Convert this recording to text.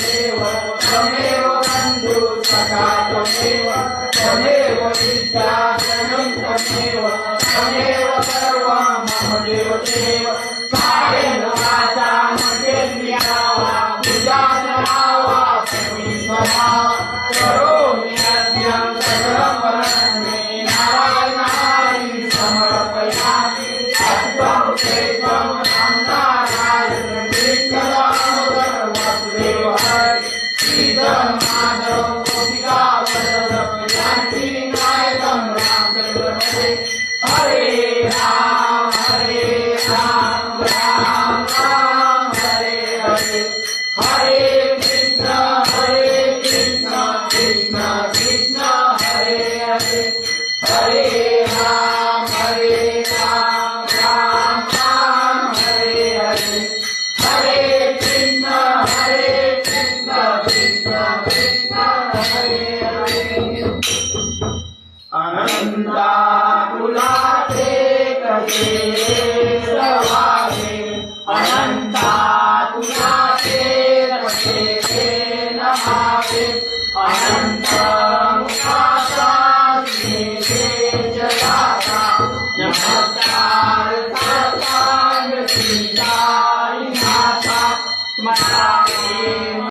देव त्वमेव बन्धु सखा त्वमेव विद्या जननी त्वमेव सर्वं मम देव कायेन वाचा मनेन्द्रिया वा बुद्ध्या वा करोमि यज्ञं सकलं वन्दे नारायणाय समर्पयामि अस्तु तेजं नारायणं कृष्णदामोदर वासुदेव हरे श्रीधर माधव गोपिका वल्लभ जानकी नायकं रामचन्द्र हरे राम राम राम हरे हरे हरे कृष्ण कृष्ण कृष्ण हरे हरे हरे राम राम राम हरे हरे हरे कृष्ण कृष्ण कृष्ण हरे हरे अनंताकुलाचे कसे रवावे अनंताकुलाचे कसे नमावे अनंत मुखाचा जगाचा नमस्कार